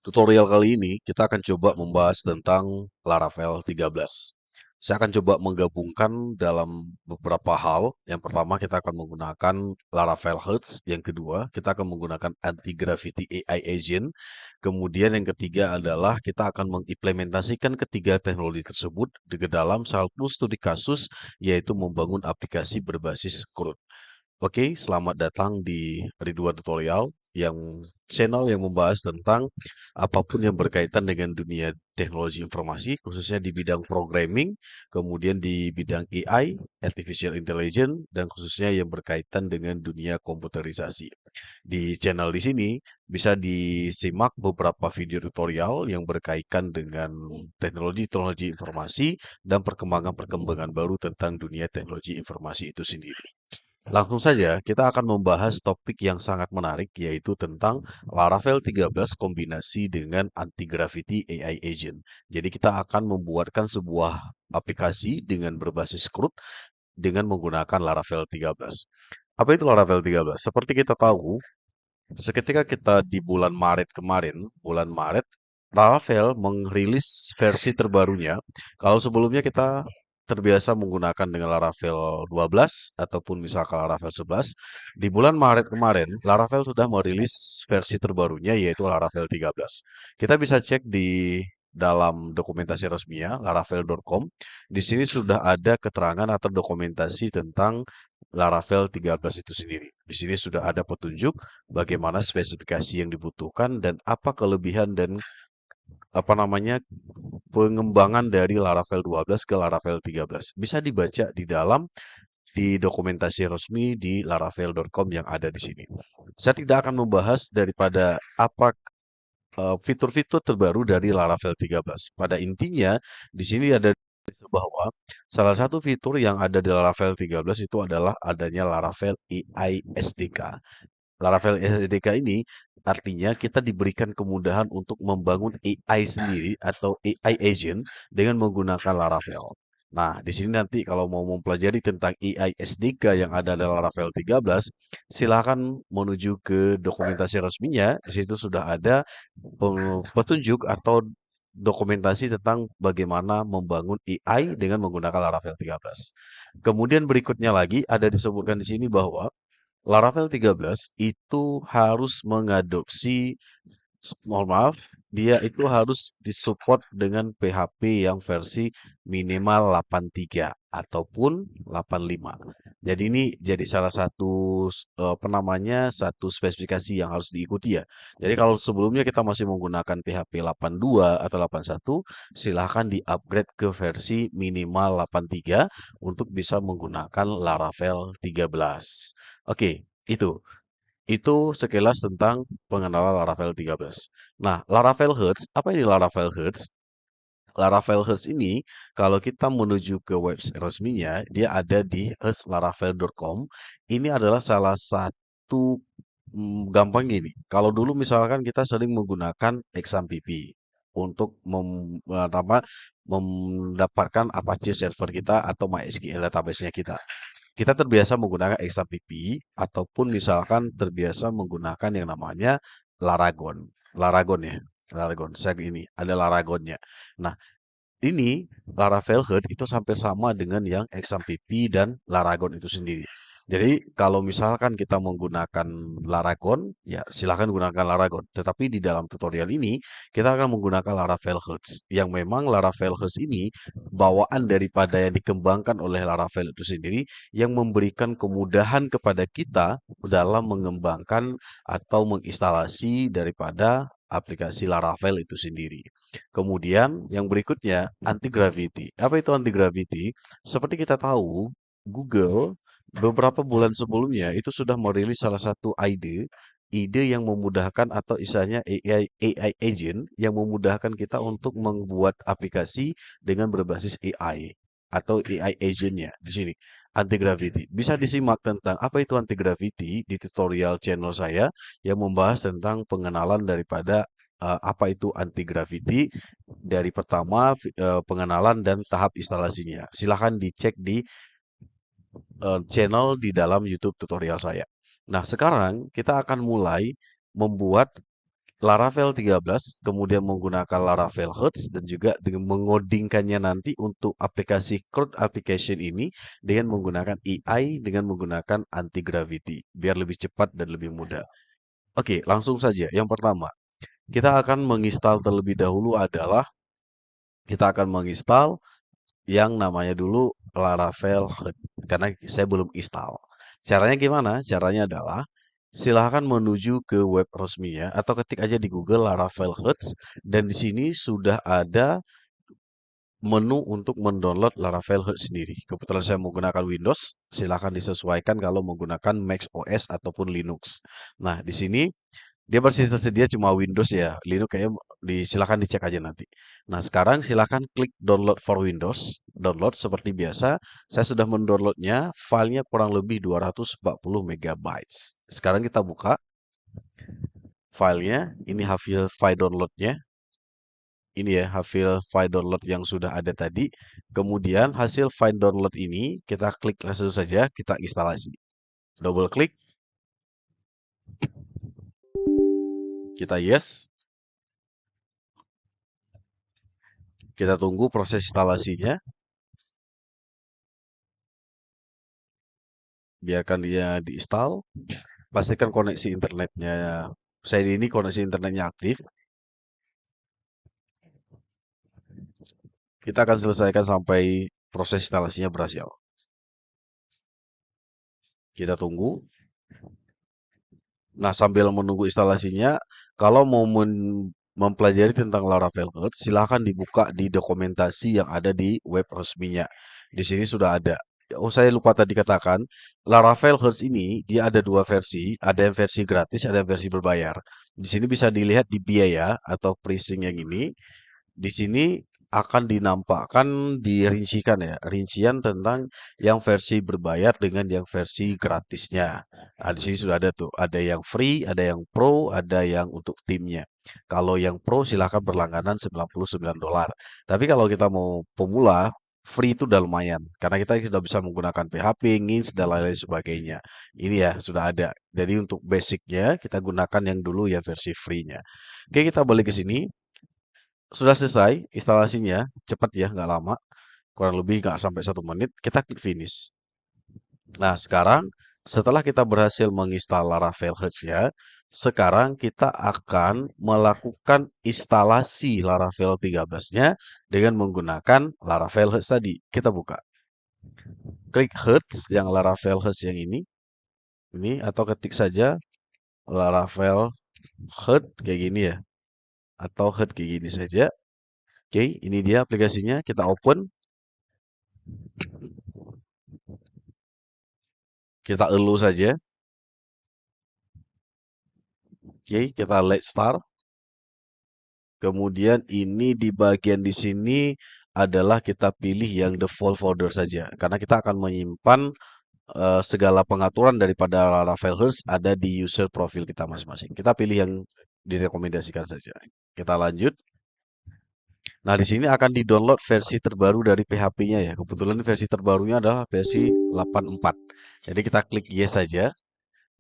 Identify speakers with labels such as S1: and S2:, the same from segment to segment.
S1: Tutorial kali ini kita akan coba membahas tentang Laravel 13. Saya akan coba menggabungkan dalam beberapa hal. Yang pertama kita akan menggunakan Laravel Hearts. Yang kedua kita akan menggunakan Anti-Gravity AI Agent. Kemudian yang ketiga adalah kita akan mengimplementasikan ketiga teknologi tersebut ke dalam satu studi kasus, yaitu membangun aplikasi berbasis CRUD. Oke, selamat datang di Ridwan Tutorial, yang channel yang membahas tentang apapun yang berkaitan dengan dunia teknologi informasi, khususnya di bidang programming, kemudian di bidang AI, Artificial Intelligence, dan khususnya yang berkaitan dengan dunia komputerisasi. Di channel di sini bisa disimak beberapa video tutorial yang berkaitan dengan teknologi-teknologi informasi dan perkembangan-perkembangan baru tentang dunia teknologi informasi itu sendiri. Langsung saja, kita akan membahas topik yang sangat menarik, yaitu tentang Laravel 13 kombinasi dengan Anti-Gravity AI Agent. Jadi kita akan membuatkan sebuah aplikasi dengan berbasis CRUD dengan menggunakan Laravel 13. Apa itu Laravel 13? Seperti kita tahu, seketika kita di bulan Maret kemarin, bulan Maret, Laravel merilis versi terbarunya. Kalau sebelumnya kita terbiasa menggunakan dengan Laravel 12 ataupun misalkan Laravel 11, di bulan Maret kemarin Laravel sudah merilis versi terbarunya, yaitu Laravel 13. Kita bisa cek di dalam dokumentasi resminya laravel.com. Di sini sudah ada keterangan atau dokumentasi tentang Laravel 13 itu sendiri. Di sini sudah ada petunjuk bagaimana spesifikasi yang dibutuhkan dan apa kelebihan dan pengembangan dari Laravel 12 ke Laravel 13. Bisa dibaca di dokumentasi resmi di laravel.com yang ada di sini. Saya tidak akan membahas daripada apa fitur-fitur terbaru dari Laravel 13. Pada intinya, di sini ada bahwa salah satu fitur yang ada di Laravel 13 itu adalah adanya Laravel AI SDK. Laravel SDK ini artinya kita diberikan kemudahan untuk membangun AI sendiri atau AI agent dengan menggunakan Laravel. Nah, di sini nanti kalau mau mempelajari tentang AI SDK yang ada dalam Laravel 13, silakan menuju ke dokumentasi resminya. Di situ sudah ada petunjuk atau dokumentasi tentang bagaimana membangun AI dengan menggunakan Laravel 13. Kemudian berikutnya lagi ada disebutkan di sini bahwa Laravel 13 itu harus mengadopsi, mohon maaf, dia itu harus disupport dengan PHP yang versi minimal 83 ataupun 85. Jadi ini jadi salah satu satu spesifikasi yang harus diikuti ya. Jadi kalau sebelumnya kita masih menggunakan PHP 82 atau 81, silahkan di-upgrade ke versi minimal 83 untuk bisa menggunakan Laravel 13. Oke, itu. Itu sekilas tentang pengenalan Laravel 13. Nah, Laravel Hearts, apa ini Laravel Hearts? Laravel Hearts ini, kalau kita menuju ke website resminya, dia ada di heartslaravel.com. Ini adalah salah satu, gampang gini. Kalau dulu misalkan kita sering menggunakan XAMPP untuk mendapatkan Apache server kita atau MySQL database-nya kita. Kita terbiasa menggunakan XAMPP ataupun misalkan terbiasa menggunakan yang namanya Laragon. Laragon ya. Laragon. Saya ini ada Laragonnya. Nah, ini Laravel Heart itu hampir sama dengan yang XAMPP dan Laragon itu sendiri. Jadi kalau misalkan kita menggunakan Laragon, ya silahkan gunakan Laragon. Tetapi di dalam tutorial ini kita akan menggunakan Laravel Hearts. Yang memang Laravel Hearts ini bawaan daripada yang dikembangkan oleh Laravel itu sendiri, yang memberikan kemudahan kepada kita dalam mengembangkan atau menginstalasi daripada aplikasi Laravel itu sendiri. Kemudian yang berikutnya anti-gravity. Apa itu anti-gravity? Seperti kita tahu, Google beberapa bulan sebelumnya itu sudah merilis salah satu ide yang memudahkan atau istilahnya AI agent yang memudahkan kita untuk membuat aplikasi dengan berbasis AI atau AI agentnya di sini anti-gravity. Bisa disimak tentang apa itu anti-gravity di tutorial channel saya yang membahas tentang pengenalan daripada apa itu anti-gravity dari pertama pengenalan dan tahap instalasinya. Silahkan dicek di channel di dalam YouTube tutorial saya. Nah, sekarang kita akan mulai membuat Laravel 13, kemudian menggunakan Laravel Hertz, dan juga dengan mengodingkannya nanti untuk aplikasi crowd application ini dengan menggunakan AI, dengan menggunakan anti-gravity, biar lebih cepat dan lebih mudah. Oke, langsung saja. Yang pertama, kita akan menginstal terlebih dahulu adalah kita akan menginstal yang namanya dulu Laravel Hut, karena saya belum install. Caranya gimana? Caranya adalah silahkan menuju ke web resminya atau ketik aja di Google Laravel Huts, dan di sini sudah ada menu untuk mendownload Laravel Hut sendiri. Kebetulan saya menggunakan Windows, silahkan disesuaikan kalau menggunakan Mac OS ataupun Linux. Nah, di sini dia masih tersedia cuma Windows ya. Linux kayaknya silakan dicek aja nanti. Nah, sekarang silakan klik download for Windows. Download seperti biasa. Saya sudah mendownloadnya. Filenya kurang lebih 240 megabytes. Sekarang kita buka filenya. Ini hasil file downloadnya. Ini ya hasil file download yang sudah ada tadi. Kemudian hasil file download ini kita klik langsung saja. Kita instalasi. Double klik. Kita yes. Kita tunggu proses instalasinya. Biarkan dia diinstal. Pastikan koneksi internetnya. Saya ini koneksi internetnya aktif. Kita akan selesaikan sampai proses instalasinya berhasil. Kita tunggu. Nah, sambil menunggu instalasinya, kalau mau mempelajari tentang Laravel Hearts, silahkan dibuka di dokumentasi yang ada di web resminya. Di sini sudah ada. Oh, saya lupa tadi katakan, Laravel Hearts ini dia ada dua versi, ada yang versi gratis, ada yang versi berbayar. Di sini bisa dilihat di biaya atau pricing yang ini. Di sini akan dinampakkan, dirincikan ya, rincian tentang yang versi berbayar dengan yang versi gratisnya. Nah, di sini sudah ada tuh, ada yang free, ada yang pro, ada yang untuk timnya. Kalau yang pro silahkan berlangganan $99. Tapi kalau kita mau pemula, free itu udah lumayan. Karena kita sudah bisa menggunakan PHP, Ngins, dan lain-lain sebagainya. Ini ya, sudah ada. Jadi untuk basicnya, kita gunakan yang dulu ya versi free-nya. Oke, kita balik ke sini. Sudah selesai instalasinya, cepat ya, nggak lama, kurang lebih nggak sampai 1 menit. Kita klik finish. Nah, sekarang setelah kita berhasil menginstal Laravel Hearts-nya, sekarang kita akan melakukan instalasi Laravel 13-nya dengan menggunakan Laravel Hearts tadi. Kita buka. Klik Hearts yang Laravel Hearts yang ini atau ketik saja Laravel Hearts kayak gini ya, atau Hearts kayak gini saja. Oke, ini dia aplikasinya. Kita open. Kita elu saja. Oke, kita let's start. Kemudian ini di bagian di sini adalah kita pilih yang default folder saja. Karena kita akan menyimpan segala pengaturan daripada Laravel Hearts ada di user profil kita masing-masing. Kita pilih yang direkomendasikan saja. Kita lanjut. Nah, di sini akan di-download versi terbaru dari PHP-nya ya. Kebetulan versi terbarunya adalah versi 84. Jadi kita klik yes saja.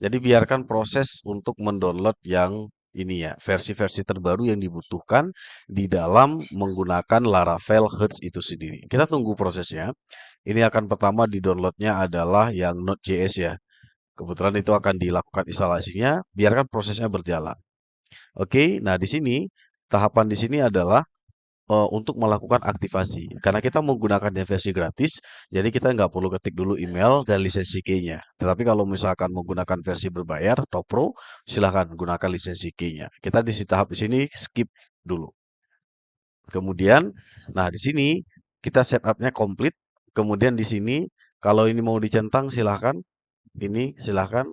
S1: Jadi biarkan proses untuk mendownload yang ini ya, versi-versi terbaru yang dibutuhkan di dalam menggunakan Laravel Hearts itu sendiri. Kita tunggu prosesnya. Ini akan pertama di-downloadnya adalah yang Node.js ya. Kebetulan itu akan dilakukan instalasinya, biarkan prosesnya berjalan. Oke, nah di sini tahapan di sini adalah untuk melakukan aktivasi. Karena kita menggunakan yang versi gratis, jadi kita nggak perlu ketik dulu email dan lisensi key-nya. Tetapi kalau misalkan menggunakan versi berbayar atau pro, silahkan gunakan lisensi key-nya. Kita di tahap di sini skip dulu. Kemudian, nah di sini kita setup-nya komplit. Kemudian di sini kalau ini mau dicentang silahkan, ini silahkan.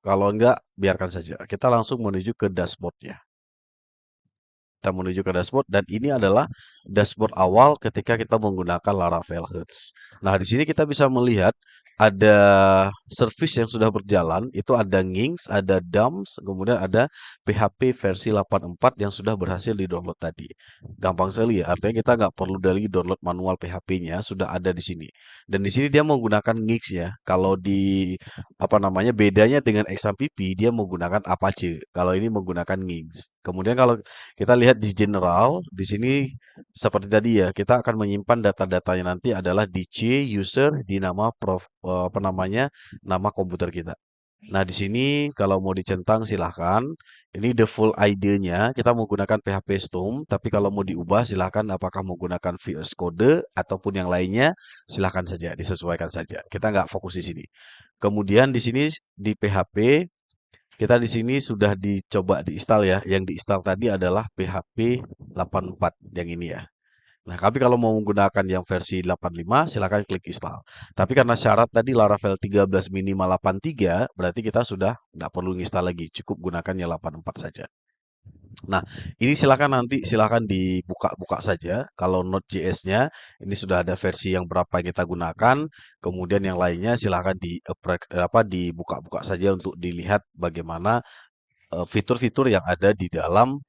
S1: Kalau enggak, biarkan saja. Kita langsung menuju ke dashboard-nya. Kita menuju ke dashboard dan ini adalah dashboard awal ketika kita menggunakan Laravel Hearts. Nah, di sini kita bisa melihat ada service yang sudah berjalan, itu ada Nginx, ada Dumps, kemudian ada PHP versi 84 yang sudah berhasil di-download tadi. Gampang sekali ya, artinya kita nggak perlu lagi download manual PHP-nya, sudah ada di sini. Dan di sini dia menggunakan Nginx ya. Kalau di apa namanya bedanya dengan XAMPP, dia menggunakan Apache. Kalau ini menggunakan Nginx. Kemudian kalau kita lihat di general, di sini seperti tadi ya, kita akan menyimpan data-datanya nanti adalah di C user di nama apa namanya nama komputer kita. Nah, di sini kalau mau dicentang silahkan. Ini the full ID-nya. Kita menggunakan PHP Storm, tapi kalau mau diubah silahkan apakah menggunakan VS Code ataupun yang lainnya silahkan saja, disesuaikan saja. Kita nggak fokus di sini. Kemudian di sini di PHP kita di sini sudah dicoba diinstal ya. Yang diinstal tadi adalah PHP 84 yang ini ya. Nah, tapi kalau mau menggunakan yang versi 85, silakan klik install. Tapi karena syarat tadi Laravel 13 minimal 83, berarti kita sudah nggak perlu install lagi. Cukup gunakan yang 84 saja. Nah, ini silakan dibuka-buka saja. Kalau Node.js-nya ini sudah ada versi yang berapa yang kita gunakan. Kemudian yang lainnya silakan dibuka-buka saja untuk dilihat bagaimana fitur-fitur yang ada di dalam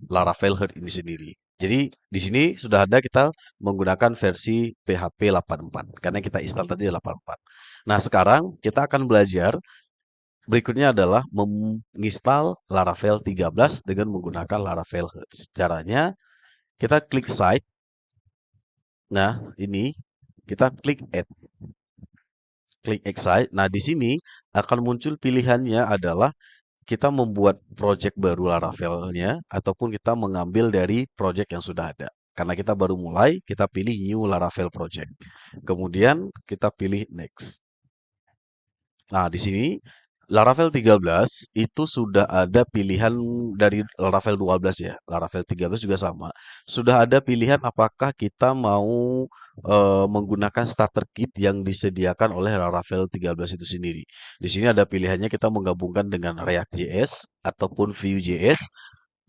S1: Laravel Heart ini sendiri. Jadi di sini sudah ada kita menggunakan versi PHP 84 karena kita install tadi 84. Nah, sekarang kita akan belajar berikutnya adalah menginstal Laravel 13 dengan menggunakan Laravel Heart. Caranya kita klik site. Nah, ini kita klik add, klik excite. Nah, di sini akan muncul pilihannya adalah kita membuat project baru Laravelnya ataupun kita mengambil dari project yang sudah ada. Karena kita baru mulai, kita pilih new Laravel project. Kemudian kita pilih next. Nah, di sini Laravel 13 itu sudah ada pilihan dari Laravel 12 ya. Laravel 13 juga sama. Sudah ada pilihan apakah kita mau menggunakan starter kit yang disediakan oleh Laravel 13 itu sendiri. Di sini ada pilihannya kita menggabungkan dengan React.js ataupun Vue.js,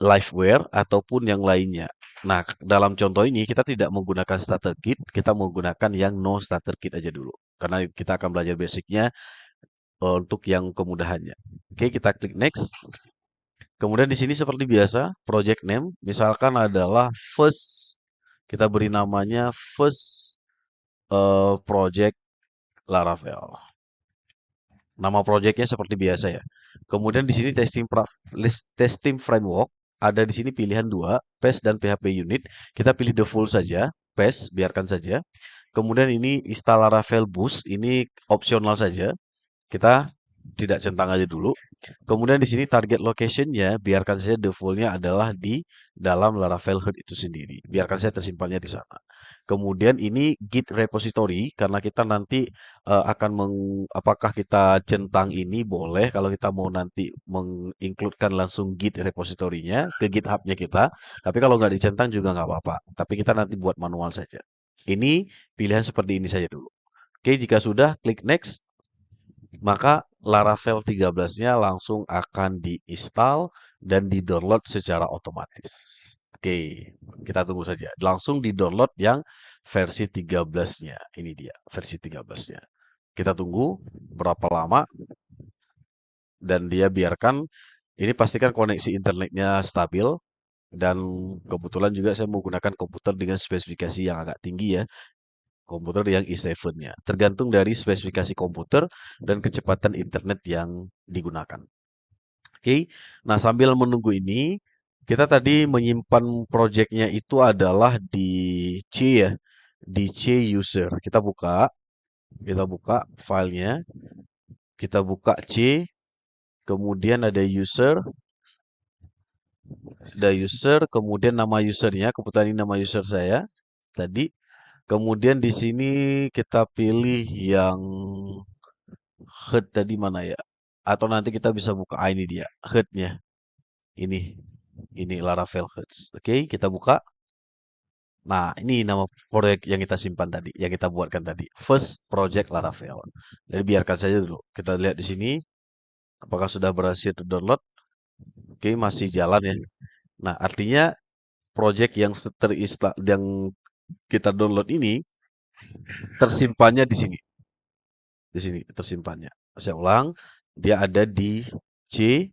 S1: Liveware ataupun yang lainnya. Nah, dalam contoh ini kita tidak menggunakan starter kit, kita menggunakan yang no starter kit aja dulu. Karena kita akan belajar basicnya untuk yang kemudahannya. Oke, kita klik next. Kemudian di sini seperti biasa, project name misalkan adalah first, kita beri namanya first project Laravel. Nama projectnya seperti biasa ya. Kemudian di sini testing framework ada di sini pilihan dua, PES dan PHP unit. Kita pilih default saja, PES biarkan saja. Kemudian ini install Laravel Boost, ini opsional saja. Kita tidak centang aja dulu. Kemudian di sini target location-nya biarkan saja default-nya adalah di dalam Laravel Heart itu sendiri. Biarkan saja tersimpannya di sana. Kemudian ini Git repository karena kita nanti akan apakah kita centang ini boleh kalau kita mau nanti mengincludekan langsung Git repository-nya ke GitHub-nya kita. Tapi kalau nggak dicentang juga nggak apa-apa. Tapi kita nanti buat manual saja. Ini pilihan seperti ini saja dulu. Oke, jika sudah klik next maka Laravel 13-nya langsung akan diinstal dan di-download secara otomatis. Oke, kita tunggu saja. Langsung di-download yang versi 13-nya. Ini dia, versi 13-nya. Kita tunggu berapa lama dan dia biarkan ini pastikan koneksi internetnya stabil dan kebetulan juga saya menggunakan komputer dengan spesifikasi yang agak tinggi ya komputer yang i7-nya. Tergantung dari spesifikasi komputer dan kecepatan internet yang digunakan. Oke, nah sambil menunggu ini, kita tadi menyimpan projectnya itu adalah di C ya, di C user. Kita buka filenya, kita buka C, kemudian ada user, kemudian nama usernya, kebetulan ini nama user saya tadi. Kemudian di sini kita pilih yang head tadi mana ya? Atau nanti kita bisa buka ini dia, headnya. Ini, ini Laravel Heads. Oke, kita buka. Nah, ini nama proyek yang kita simpan tadi, yang kita buatkan tadi. First Project Laravel. Jadi biarkan saja dulu. Kita lihat di sini, apakah sudah berhasil download? Oke, masih jalan ya. Nah, artinya project yang terinstall, yang kita download ini tersimpannya di sini. Di sini tersimpannya. Saya ulang, dia ada di C,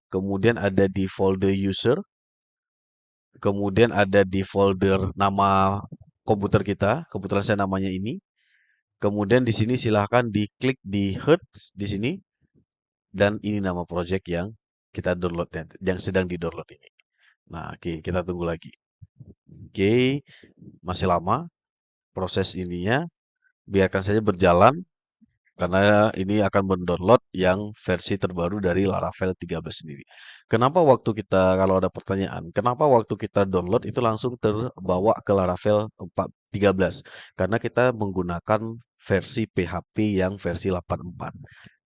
S1: kemudian ada di folder user, kemudian ada di folder nama komputer kita, kebetulan saya namanya ini. Kemudian di sini silahkan diklik di Hertz di sini, dan ini nama project yang kita download, yang sedang di-download ini. Nah, oke, kita tunggu lagi. Oke, masih lama proses ininya, biarkan saja berjalan. Karena ini akan mendownload yang versi terbaru dari Laravel 13 sendiri. Kenapa waktu kita, kalau ada pertanyaan, kenapa waktu kita download itu langsung terbawa ke Laravel 13? Karena kita menggunakan versi PHP yang versi 84.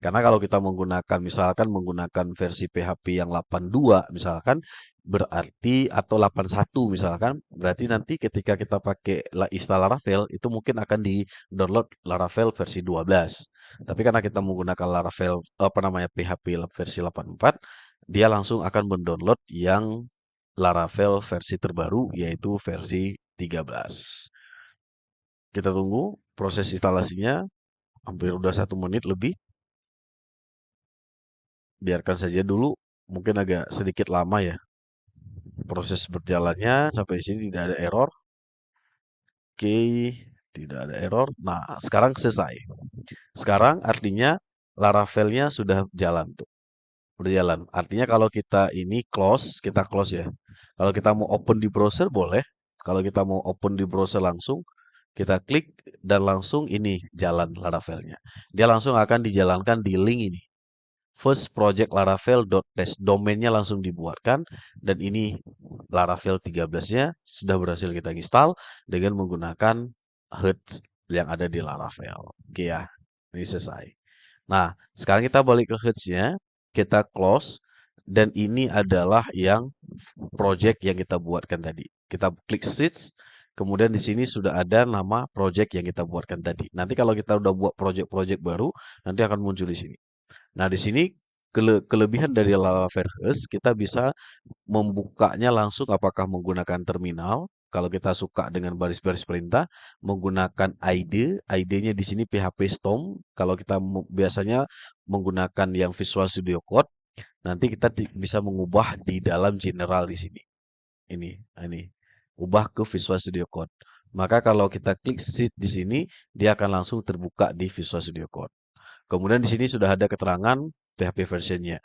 S1: Karena kalau kita menggunakan, misalkan menggunakan versi PHP yang 82, misalkan, berarti, atau 81 misalkan, berarti nanti ketika kita pakai install Laravel, itu mungkin akan di-download Laravel versi 12. Tapi karena kita menggunakan Laravel apa namanya PHP versi 84, dia langsung akan mendownload yang Laravel versi terbaru yaitu versi 13. Kita tunggu proses instalasinya, hampir udah 1 menit lebih. Biarkan saja dulu, mungkin agak sedikit lama ya proses berjalannya. Sampai sini tidak ada error. Oke, tidak ada error. Nah, sekarang selesai. Sekarang artinya Laravelnya sudah jalan tuh. Berjalan. Artinya kalau kita ini close, kita close ya. Kalau kita mau open di browser boleh. Kalau kita mau open di browser langsung, kita klik dan langsung ini jalan Laravelnya. Dia langsung akan dijalankan di link ini. First project laravel.test, domainnya langsung dibuatkan, dan ini Laravel 13-nya sudah berhasil kita install dengan menggunakan Hertz yang ada di Laravel. Oke ya, ini selesai. Nah, sekarang kita balik ke Hertz-nya, kita close, dan ini adalah yang project yang kita buatkan tadi. Kita klik switch, kemudian di sini sudah ada nama project yang kita buatkan tadi. Nanti kalau kita udah buat project-project baru, nanti akan muncul di sini. Nah, di sini kelebihan dari Laravel Hertz, kita bisa membukanya langsung apakah menggunakan terminal, kalau kita suka dengan baris-baris perintah, menggunakan IDE, IDE-nya di sini PHP Storm. Kalau kita biasanya menggunakan yang Visual Studio Code, nanti kita bisa mengubah di dalam general di sini. Ini, ubah ke Visual Studio Code. Maka kalau kita klik sheet di sini, dia akan langsung terbuka di Visual Studio Code. Kemudian di sini sudah ada keterangan PHP versionnya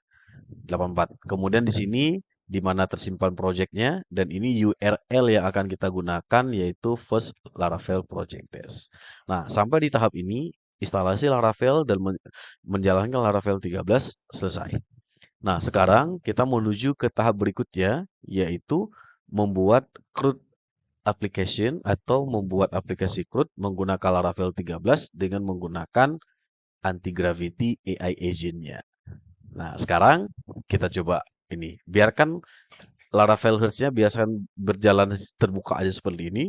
S1: 84. Kemudian di sini di mana tersimpan projectnya, dan ini URL yang akan kita gunakan yaitu first Laravel project test. Nah, sampai di tahap ini instalasi Laravel dan menjalankan Laravel 13 selesai. Nah, sekarang kita menuju ke tahap berikutnya yaitu membuat CRUD application atau membuat aplikasi CRUD menggunakan Laravel 13 dengan menggunakan anti-gravity AI agent-nya. Nah, sekarang kita coba ini. Biarkan Laravel Hertz-nya biarkan berjalan terbuka aja seperti ini.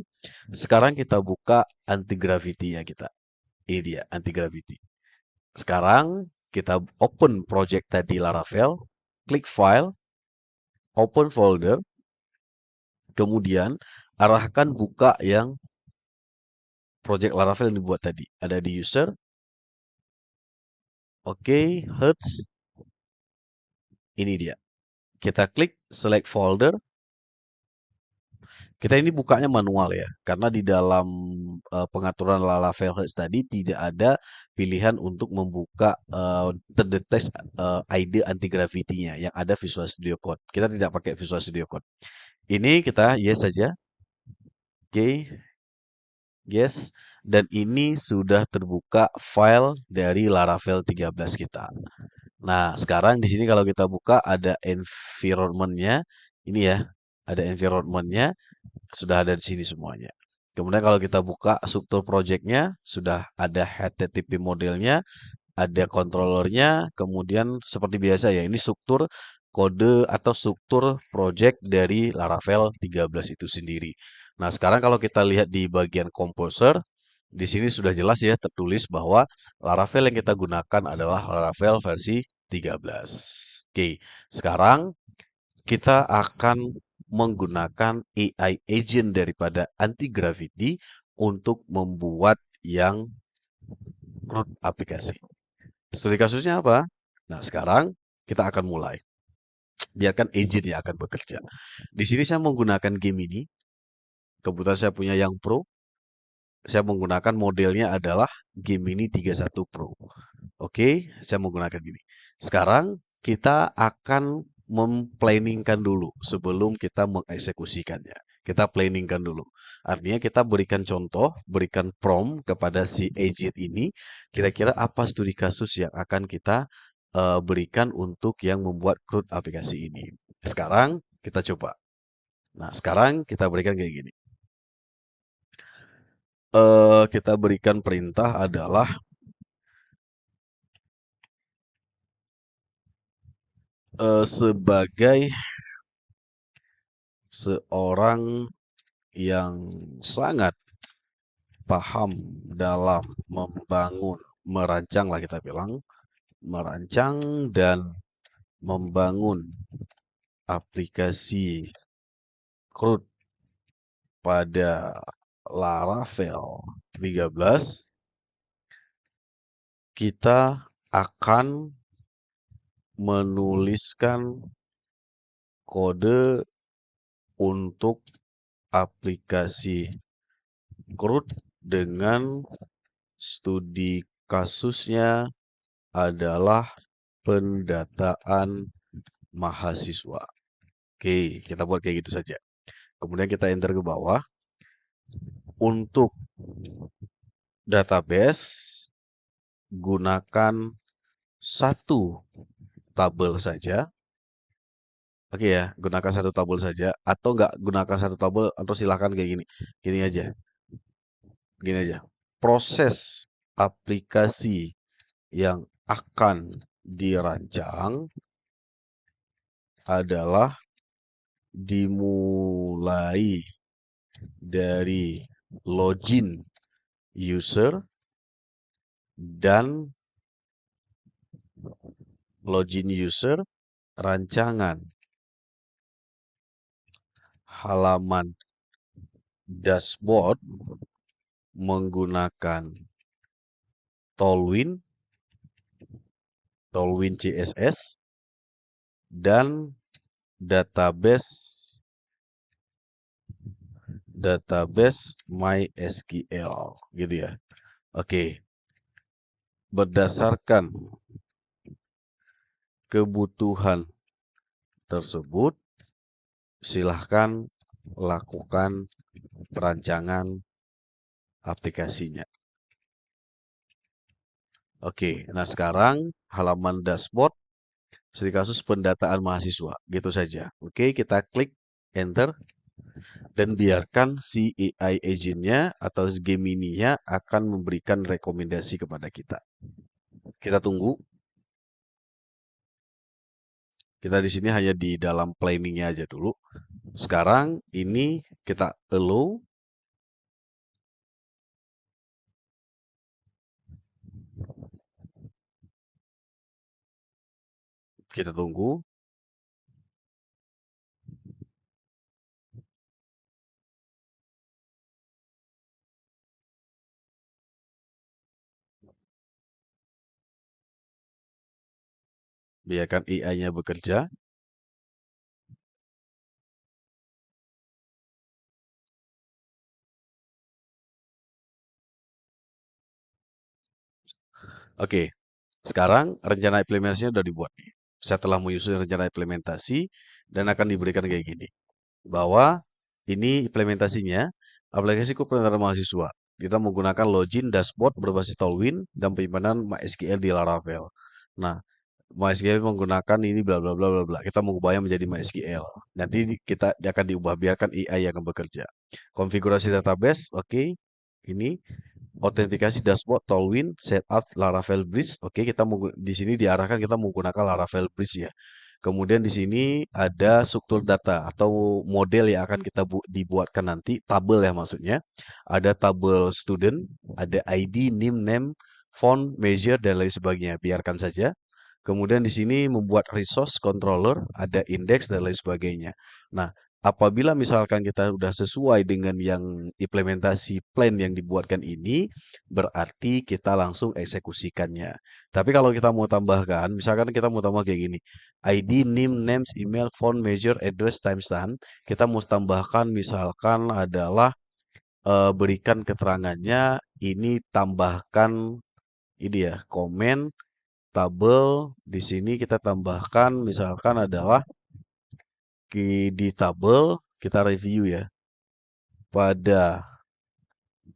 S1: Sekarang kita buka anti-gravity-nya kita. Ini dia anti-gravity. Sekarang kita open project tadi Laravel, klik file, open folder, kemudian arahkan buka yang project Laravel yang dibuat tadi. Ada di user. Oke, Hertz. Ini dia. Kita klik select folder. Kita ini bukanya manual ya, karena di dalam pengaturan Laravel Hertz tadi tidak ada pilihan untuk membuka terdeteksi ID anti-gravity-nya yang ada Visual Studio Code. Kita tidak pakai Visual Studio Code. Ini kita yes saja. Oke, yes. Dan ini sudah terbuka file dari Laravel 13 kita. Nah, sekarang di sini kalau kita buka ada environment-nya. Ini ya, ada environment-nya. Sudah ada di sini semuanya. Kemudian kalau kita buka struktur projectnya, sudah ada HTTP modelnya, ada controllernya, kemudian seperti biasa ya, ini struktur kode atau struktur project dari Laravel 13 itu sendiri. Nah, sekarang kalau kita lihat di bagian composer, di sini sudah jelas ya tertulis bahwa Laravel yang kita gunakan adalah Laravel versi 13. Oke, sekarang kita akan menggunakan AI agent daripada anti-gravity untuk membuat yang root aplikasi. Studi kasusnya apa? Nah, sekarang kita akan mulai. Biarkan agent yang akan bekerja. Di sini saya menggunakan game ini. Kebetulan saya punya yang Pro. Saya menggunakan modelnya adalah Gemini 31 Pro. Oke, saya menggunakan ini. Sekarang kita akan memplanningkan dulu sebelum kita mengeksekusikannya. Kita planningkan dulu. Artinya kita berikan contoh, berikan prompt kepada si agent ini. Kira-kira apa studi kasus yang akan kita berikan untuk yang membuat CRUD aplikasi ini. Sekarang kita coba. Nah, sekarang kita berikan kayak gini. Kita berikan perintah adalah sebagai seorang yang sangat paham dalam merancang lah kita bilang, merancang dan membangun aplikasi CRUD pada Laravel 13, kita akan menuliskan kode untuk aplikasi CRUD dengan studi kasusnya adalah pendataan mahasiswa. Oke, kita buat kayak gitu saja. Kemudian kita enter ke bawah. Untuk database, gunakan satu tabel saja. Oke ya, gunakan satu tabel saja. Atau nggak gunakan satu tabel, atau silahkan kayak gini. Gini aja. Gini aja. Proses aplikasi yang akan dirancang adalah dimulai dari login user dan login user, rancangan halaman dashboard menggunakan Tailwind CSS, dan database MySQL gitu ya. Oke. Berdasarkan kebutuhan tersebut, silahkan lakukan perancangan aplikasinya. Oke, nah sekarang halaman dashboard studi kasus pendataan mahasiswa, gitu saja. Oke, kita klik enter dan biarkan si AI agent-nya atau Gemini-nya akan memberikan rekomendasi kepada kita. Kita tunggu. Kita di sini hanya di dalam planning-nya aja dulu. Sekarang ini kita allow. Kita tunggu. Biarkan AI-nya bekerja. Oke, sekarang rencana implementasinya sudah dibuat nih. Saya telah menyusun rencana implementasi dan akan diberikan kayak gini. Bahwa ini implementasinya aplikasi pendataan mahasiswa. Kita menggunakan login dashboard berbasis Tailwind dan penyimpanan MySQL di Laravel. Nah, MySQL menggunakan ini bla bla bla bla bla. Kita mengubahnya menjadi MySQL. Nanti kita akan diubah, biarkan AI yang akan bekerja. Konfigurasi database, oke. Ini autentikasi dashboard Tailwind setup Laravel Bridge. Oke, kita di sini diarahkan kita menggunakan Laravel Bridge ya. Kemudian di sini ada struktur data atau model yang akan kita dibuatkan nanti, tabel ya maksudnya. Ada tabel student, ada ID, name, font, measure dan lain sebagainya. Biarkan saja. Kemudian di sini membuat resource controller, ada index dan lain sebagainya. Nah, Apabila misalkan kita udah sesuai dengan yang implementasi plan yang dibuatkan ini, berarti kita langsung eksekusikannya. Tapi kalau kita mau tambahkan, misalkan kita mau tambah kayak gini, ID, name, names, email, phone, major, address, timestamp, kita mau tambahkan misalkan adalah berikan keterangannya, ini tambahkan ini ya, komen, tabel, di sini kita tambahkan misalkan adalah di tabel kita review ya. Pada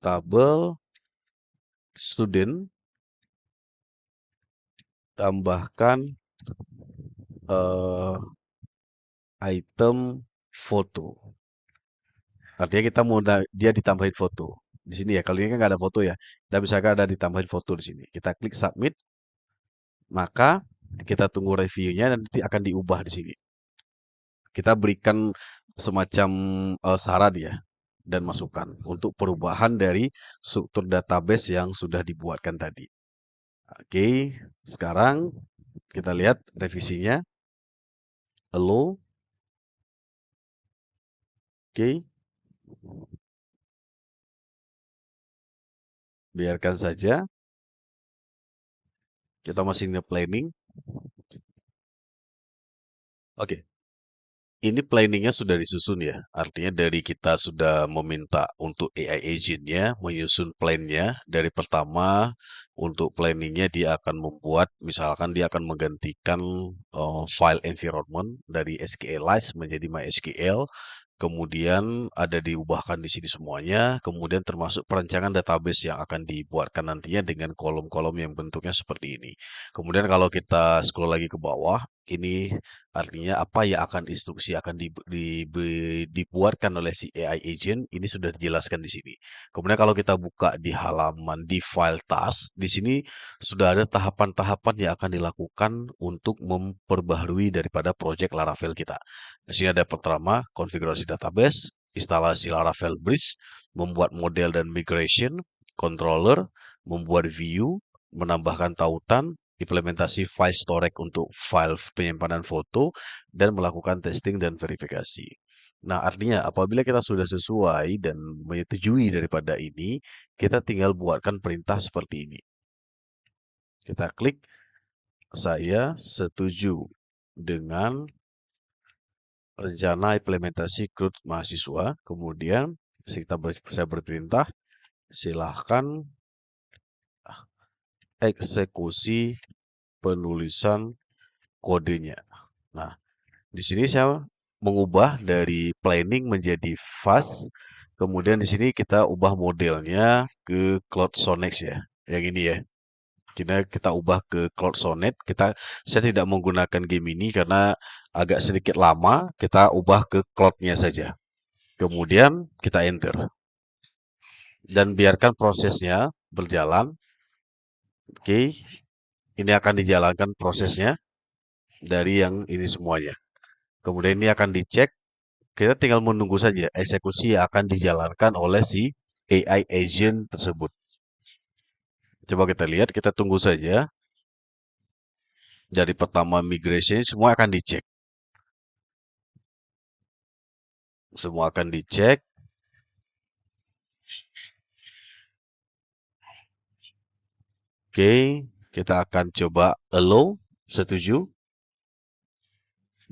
S1: tabel student tambahkan eh, item foto. Artinya kita mau dia ditambahin foto. Di sini ya, kalau ini kan nggak ada foto ya. Dan misalkan ada ditambahin foto di sini. Kita klik submit, maka kita tunggu reviewnya dan nanti akan diubah di sini. Kita berikan semacam saran ya dan masukan untuk perubahan dari struktur database yang sudah dibuatkan tadi. Oke, sekarang kita lihat revisinya. Hello, oke, biarkan saja. Kita masih in planning. Oke, ini planningnya sudah disusun ya. Artinya dari kita sudah meminta untuk AI agent-nya menyusun plan-nya. Dari pertama untuk planningnya dia akan membuat, misalkan dia akan menggantikan file environment dari SQLite menjadi MySQL. Kemudian ada diubahkan di sini semuanya. Kemudian termasuk perencanaan database yang akan dibuatkan nantinya dengan kolom-kolom yang bentuknya seperti ini. Kemudian kalau kita scroll lagi ke bawah, ini artinya apa yang akan instruksi akan dibuatkan oleh si AI agent ini sudah dijelaskan di sini. Kemudian kalau kita buka di halaman di file task, di sini sudah ada tahapan-tahapan yang akan dilakukan untuk memperbaharui daripada project Laravel kita. Di sini ada pertama konfigurasi database, instalasi Laravel Bridge, membuat model dan migration, controller, membuat view, menambahkan tautan, implementasi file storage untuk file penyimpanan foto, dan melakukan testing dan verifikasi. Nah, artinya apabila kita sudah sesuai dan menyetujui daripada ini, kita tinggal buatkan perintah seperti ini. Kita klik, saya setuju dengan rencana implementasi CRUD mahasiswa. Kemudian saya berperintah, silahkan eksekusi penulisan kodenya. Nah, di sini saya mengubah dari planning menjadi fast. Kemudian di sini kita ubah modelnya ke Cloud Sonnet ya. Yang ini ya. Kita ubah ke Cloud Sonnet. Saya tidak menggunakan game ini karena agak sedikit lama. Kita ubah ke Cloud-nya saja. Kemudian kita enter. Dan biarkan prosesnya berjalan. Oke, ini akan dijalankan prosesnya dari yang ini semuanya. Kemudian ini akan dicek. Kita tinggal menunggu saja eksekusi yang akan dijalankan oleh si AI agent tersebut. Coba kita lihat, kita tunggu saja. Dari pertama migration, semua akan dicek. Semua akan dicek. Oke, kita akan coba allow, setuju.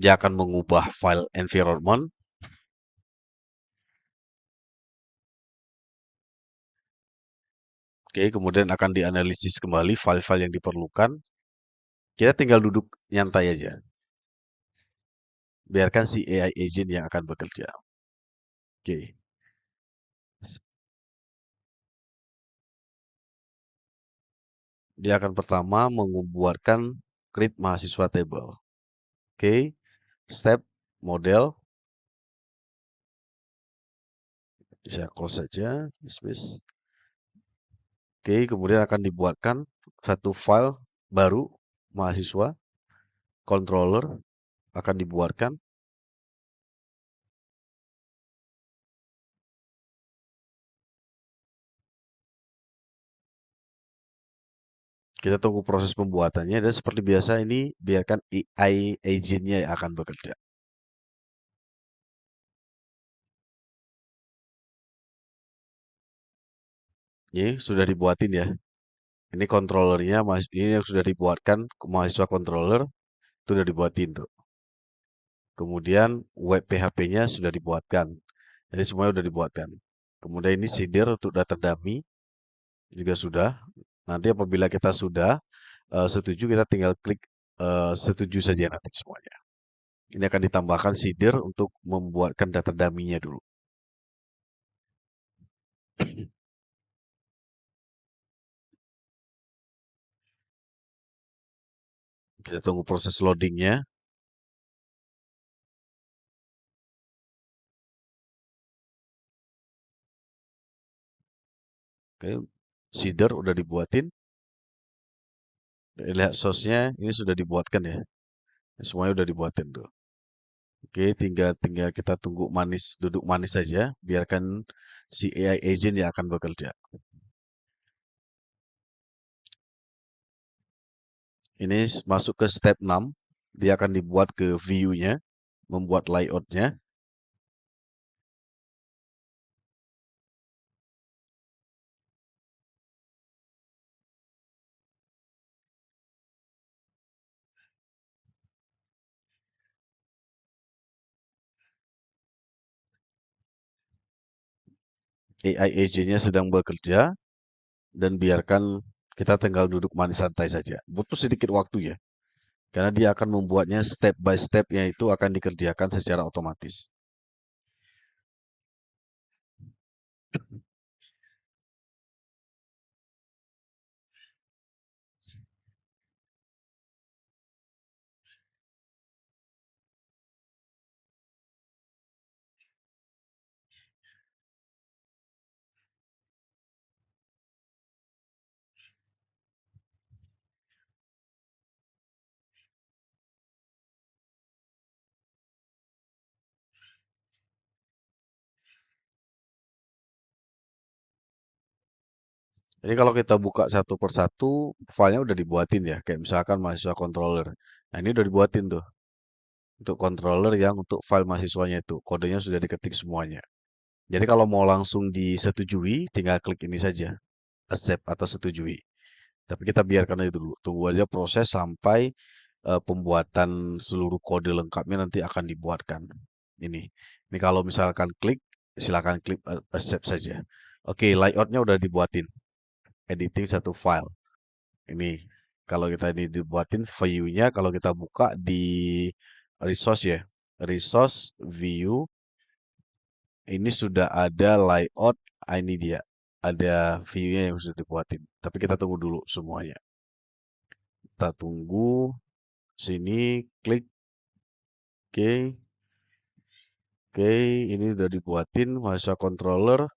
S1: Dia akan mengubah file environment. Oke, kemudian akan dianalisis kembali file-file yang diperlukan. Kita tinggal duduk nyantai aja. Biarkan si AI agent yang akan bekerja. Oke. Dia akan pertama membuatkan create mahasiswa table. Oke. Step model. Bisa close saja. Dismiss. Oke, kemudian akan dibuatkan satu file baru mahasiswa. Controller akan dibuatkan. Kita tunggu proses pembuatannya dan seperti biasa ini biarkan AI agent-nya yang akan bekerja. Ini sudah dibuatin ya. Ini controllernya, ini yang sudah dibuatkan mahasiswa controller itu sudah dibuatin tuh. Kemudian web PHP-nya sudah dibuatkan. Jadi semuanya sudah dibuatkan. Kemudian ini seeder untuk data dummy juga sudah. Nanti apabila kita sudah setuju, kita tinggal klik setuju saja nanti semuanya. Ini akan ditambahkan seeder untuk membuatkan data dummy-nya dulu. Kita tunggu proses loadingnya. Oke, seeder udah dibuatin. Lihat source-nya ini sudah dibuatkan ya. Semuanya udah dibuatin tuh. Oke, tinggal kita tunggu duduk manis saja, biarkan si AI agent yang akan bekerja. Ini masuk ke step 6, dia akan dibuat ke view-nya, membuat layout-nya. AI agent-nya sedang bekerja, dan biarkan kita tinggal duduk manis santai saja. Butuh sedikit waktu ya, karena dia akan membuatnya step by step-nya itu akan dikerjakan secara otomatis. Jadi kalau kita buka satu persatu, filenya udah dibuatin ya. Kayak misalkan mahasiswa controller. Nah ini udah dibuatin tuh. Untuk controller yang untuk file mahasiswanya itu. Kodenya sudah diketik semuanya. Jadi kalau mau langsung disetujui, tinggal klik ini saja. Accept atau setujui. Tapi kita biarkan aja dulu. Tunggu aja proses sampai pembuatan seluruh kode lengkapnya nanti akan dibuatkan. Ini. Ini kalau misalkan klik, silakan klik accept saja. Oke, layoutnya udah dibuatin. Editing satu file. Ini kalau kita ini dibuatin view-nya, kalau kita buka di resource ya, resource view, ini sudah ada layout. Ini dia, ada view-nya yang sudah dibuatin. Tapi kita tunggu dulu semuanya. Kita tunggu sini, klik OK. Oke, ini udah dibuatin mahasiswa controller,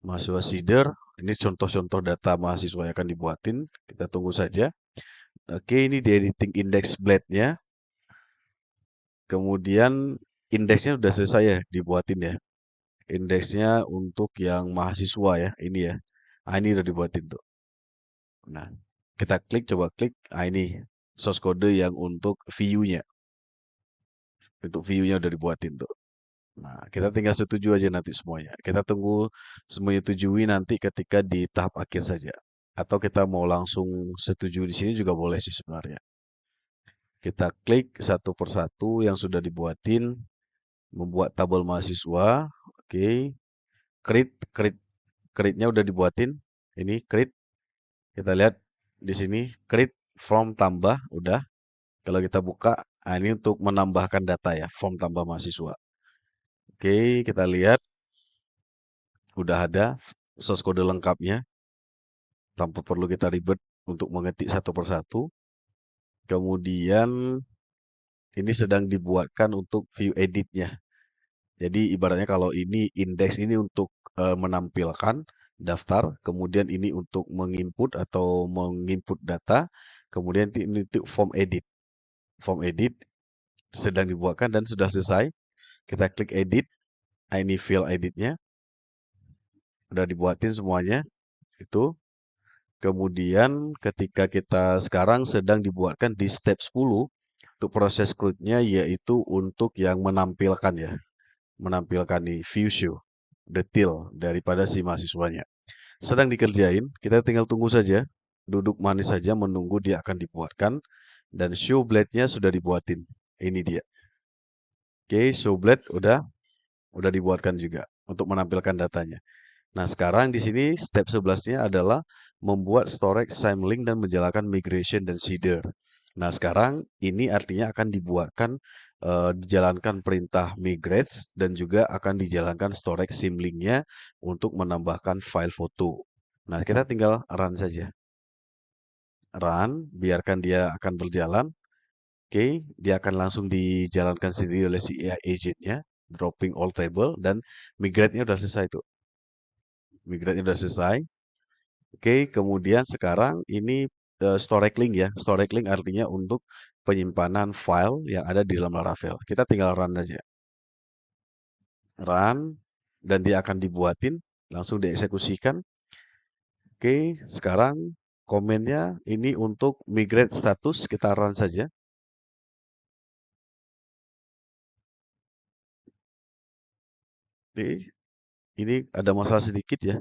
S1: mahasiswa seeder. Ini contoh-contoh data mahasiswa yang akan dibuatin. Kita tunggu saja. Oke, ini di editing index blade-nya. Kemudian indeksnya sudah selesai ya dibuatin ya. Indeksnya untuk yang mahasiswa ya, ini ya. Nah, ini udah dibuatin tuh. Nah, kita klik, coba klik. Nah, ini source code yang untuk view-nya. Untuk view-nya udah dibuatin tuh. Nah, kita tinggal setuju aja nanti semuanya. Kita tunggu semuanya setujui nanti ketika di tahap akhir saja. Atau kita mau langsung setuju di sini juga boleh sih sebenarnya. Kita klik satu persatu yang sudah dibuatin, membuat tabel mahasiswa. Oke, create, create, create-nya udah dibuatin. Ini create, kita lihat di sini create from tambah udah. Kalau kita buka, nah ini untuk menambahkan data ya, form tambah mahasiswa. Oke, kita lihat udah ada source kode lengkapnya tanpa perlu kita ribet untuk mengetik satu persatu. Kemudian ini sedang dibuatkan untuk view editnya. Jadi ibaratnya kalau ini indeks ini untuk menampilkan daftar, kemudian ini untuk menginput atau menginput data, kemudian ini untuk form edit. Form edit sedang dibuatkan dan sudah selesai. Kita klik edit, nah ini file editnya, udah dibuatin semuanya. Itu. Kemudian ketika kita sekarang sedang dibuatkan di step 10 untuk proses CRUD-nya yaitu untuk yang menampilkan ya, menampilkan di view show detail daripada si mahasiswanya. sedang dikerjain, kita tinggal tunggu saja, duduk manis saja menunggu dia akan dibuatkan, dan show blade-nya sudah dibuatin. Ini dia. Oke, show blade udah dibuatkan juga untuk menampilkan datanya. Nah, sekarang di sini step 11-nya adalah membuat storage Symlink dan menjalankan migration dan seeder. Nah, sekarang ini artinya akan dijalankan perintah migrate dan juga akan dijalankan storage Symlink-nya untuk menambahkan file foto. Nah, kita tinggal run saja. Run, biarkan dia akan berjalan. Oke, dia akan langsung dijalankan sendiri oleh si AI agent-nya, dropping all table, dan migrate-nya sudah selesai tuh. Migrate-nya sudah selesai. Oke, kemudian sekarang ini storage link ya. Storage link artinya untuk penyimpanan file yang ada di dalam Laravel. Kita tinggal run aja. Run, dan dia akan dibuatin, langsung dieksekusikan. Oke, sekarang komennya ini untuk migrate status, kita run saja. Oke, ini ada masalah sedikit ya.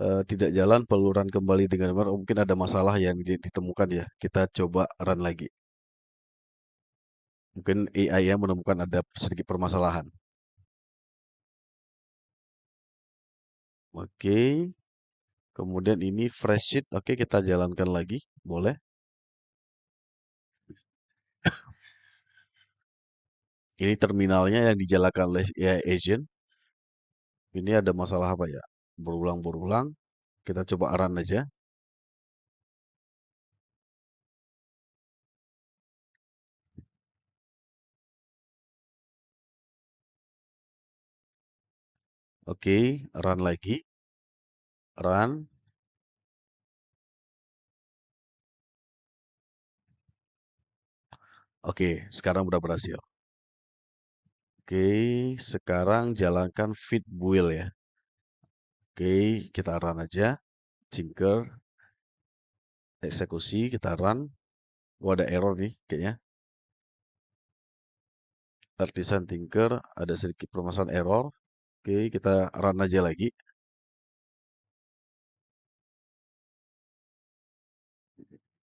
S1: Tidak jalan peluran kembali dengan benar. Mungkin ada masalah yang ditemukan ya. Kita coba run lagi. Mungkin AI ya menemukan ada sedikit permasalahan. Oke, kemudian ini fresh sheet. Oke, kita jalankan lagi. Boleh. Ini terminalnya yang dijalankan oleh AI agent. Ini ada masalah apa ya? Berulang-berulang. Kita coba run aja. Oke, run lagi. Run. Oke, sekarang udah berhasil. Oke, sekarang jalankan feed build ya. Oke, kita run aja. Tinker, eksekusi, kita run. Oh, ada error nih kayaknya. Artisan Tinker, ada sedikit permasalahan error. Oke, kita run aja lagi.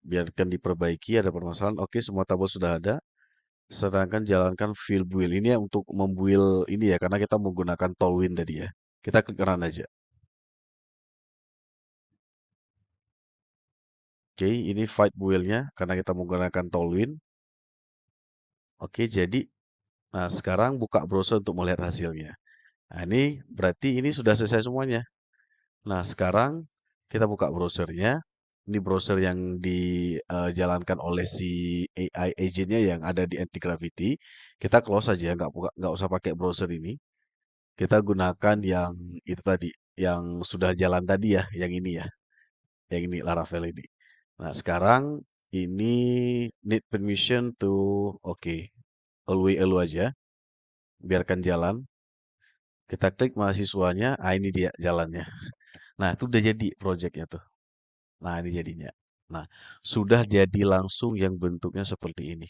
S1: Biarkan diperbaiki, ada permasalahan. Oke, semua tabel sudah ada. Sedangkan jalankan fill build. Ini ya untuk membuild ini ya, karena kita menggunakan Tailwind tadi ya. Kita klik run aja. Oke, ini fight build-nya karena kita menggunakan Tailwind. Oke, jadi nah sekarang buka browser untuk melihat hasilnya. Nah, ini berarti ini sudah selesai semuanya. Nah, sekarang kita buka browsernya. Ini browser yang dijalankan oleh si AI agent-nya yang ada di Anti-Gravity. Kita close saja, nggak usah pakai browser ini. Kita gunakan yang itu tadi, yang sudah jalan tadi ya, yang ini ya, yang ini Laravel ini. Nah, sekarang ini need permission to, oke, allow aja, biarkan jalan. Kita klik mahasiswanya, ini dia jalannya. Nah, itu udah jadi projectnya tuh. Nah, ini jadinya. Nah, sudah jadi langsung yang bentuknya seperti ini.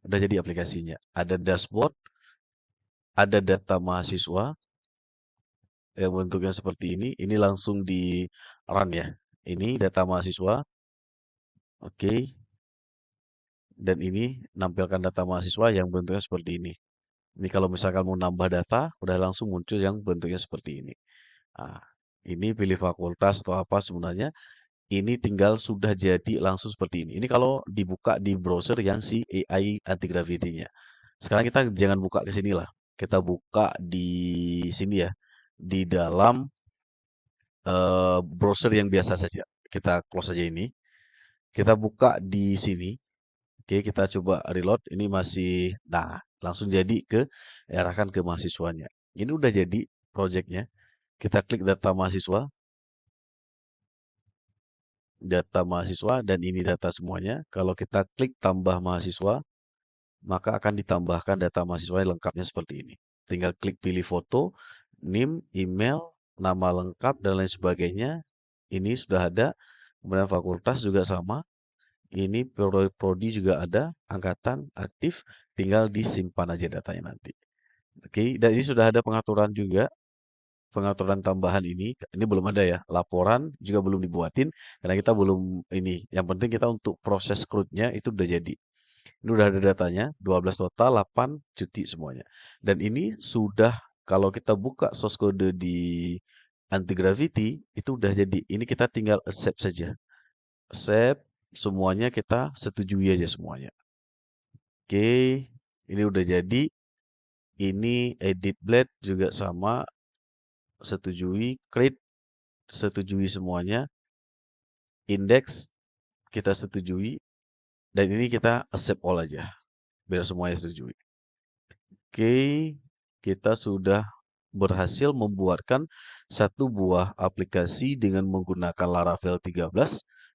S1: Udah jadi aplikasinya. Ada dashboard, ada data mahasiswa yang bentuknya seperti ini. Ini langsung di run ya. Ini data mahasiswa. Oke. Dan ini nampilkan data mahasiswa yang bentuknya seperti ini. Ini kalau misalkan mau nambah data, udah langsung muncul yang bentuknya seperti ini. Nah, ini pilih fakultas atau apa sebenarnya. Ini tinggal sudah jadi langsung seperti ini. Ini kalau dibuka di browser yang si AI anti-gravity-nya. Sekarang kita jangan buka ke sini lah. Kita buka di sini ya. Di dalam browser yang biasa saja. Kita close aja ini. Kita buka di sini. Oke, kita coba reload. Ini masih, nah, langsung jadi arahkan ke mahasiswanya. Ini udah jadi projectnya. Kita klik data mahasiswa, dan ini data semuanya. Kalau kita klik tambah mahasiswa, maka akan ditambahkan data mahasiswa yang lengkapnya seperti ini. Tinggal klik pilih foto, NIM, email, nama lengkap, dan lain sebagainya. Ini sudah ada. Kemudian fakultas juga sama. Ini prodi juga ada, angkatan, aktif, tinggal disimpan aja datanya nanti. Oke, dan ini sudah ada pengaturan juga. pengaturan tambahan ini belum ada ya. Laporan juga belum dibuatin karena kita belum ini. Yang penting kita untuk proses CRUD-nya itu udah jadi. Ini udah ada datanya, 12 total, 8 cuti semuanya. Dan ini sudah kalau kita buka source code di anti gravity itu udah jadi. Ini kita tinggal accept saja. Accept semuanya kita setujui aja semuanya. Oke, ini udah jadi. Ini edit blade juga sama, setujui, create setujui semuanya, index kita setujui, dan ini kita accept all aja, biar semuanya setujui. Oke, kita sudah berhasil membuatkan satu buah aplikasi dengan menggunakan Laravel 13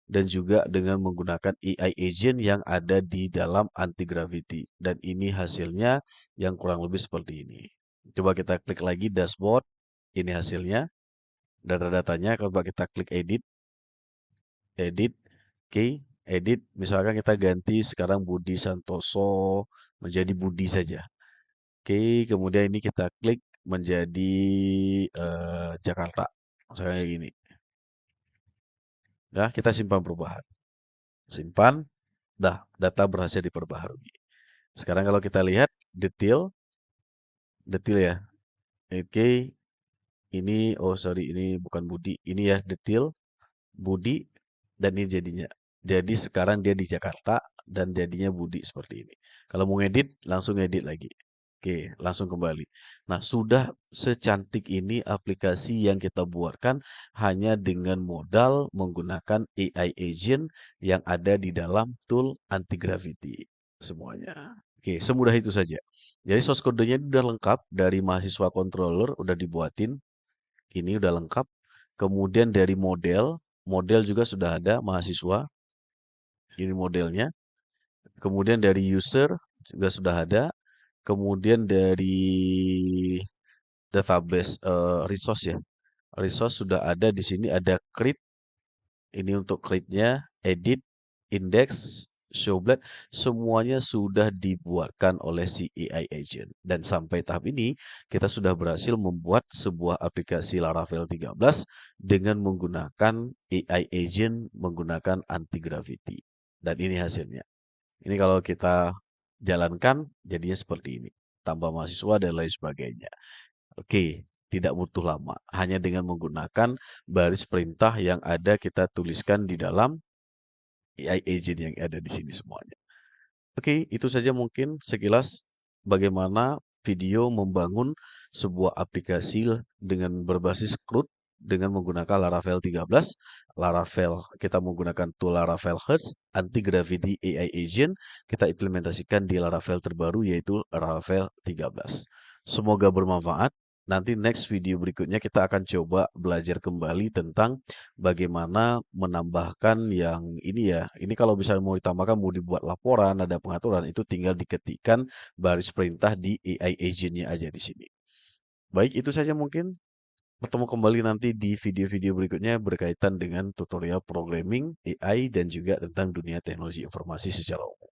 S1: dan juga dengan menggunakan AI agent yang ada di dalam anti-gravity. Dan ini hasilnya yang kurang lebih seperti ini. Coba kita klik lagi dashboard, ini hasilnya. Data-datanya, coba kita klik edit, oke, edit. Misalkan kita ganti sekarang Budi Santoso menjadi Budi saja. Oke, kemudian ini kita klik menjadi Jakarta. Misalnya kayak gini. Ya, kita simpan perubahan. Simpan, dah, data berhasil diperbaharui. Sekarang kalau kita lihat detail ya. Oke, ini, oh sorry, ini bukan Budi. Ini ya detail, Budi, dan ini jadinya. Jadi sekarang dia di Jakarta dan jadinya Budi seperti ini. Kalau mau ngedit, langsung ngedit lagi. Oke, langsung kembali. Nah, sudah secantik ini aplikasi yang kita buatkan hanya dengan modal menggunakan AI agent yang ada di dalam tool anti-gravity semuanya. Oke, semudah itu saja. Jadi source code-nya udah lengkap dari mahasiswa controller, udah dibuatin. Ini udah lengkap. Kemudian dari model juga sudah ada mahasiswa. Ini modelnya. Kemudian dari user juga sudah ada. Kemudian dari database resource ya. Resource sudah ada di sini, ada create. Ini untuk create-nya, edit, index, showblad, semuanya sudah dibuatkan oleh si AI agent. Dan sampai tahap ini, kita sudah berhasil membuat sebuah aplikasi Laravel 13 dengan menggunakan AI agent menggunakan anti-gravity. Dan ini hasilnya. Ini kalau kita jalankan, jadinya seperti ini. Tambah mahasiswa dan lain sebagainya. Oke, tidak butuh lama. Hanya dengan menggunakan baris perintah yang ada kita tuliskan di dalam AI agent yang ada di sini semuanya. Oke, itu saja mungkin sekilas bagaimana video membangun sebuah aplikasi dengan berbasis CRUD dengan menggunakan Laravel 13. Laravel, kita menggunakan tool Laravel Hertz, Anti-Gravity AI Agent, kita implementasikan di Laravel terbaru yaitu Laravel 13. Semoga bermanfaat. Nanti next video berikutnya kita akan coba belajar kembali tentang bagaimana menambahkan yang ini ya. Ini kalau misalnya mau ditambahkan, mau dibuat laporan, ada pengaturan, itu tinggal diketikkan baris perintah di AI agent-nya aja di sini. Baik, itu saja mungkin. Bertemu kembali nanti di video-video berikutnya berkaitan dengan tutorial programming AI dan juga tentang dunia teknologi informasi secara umum.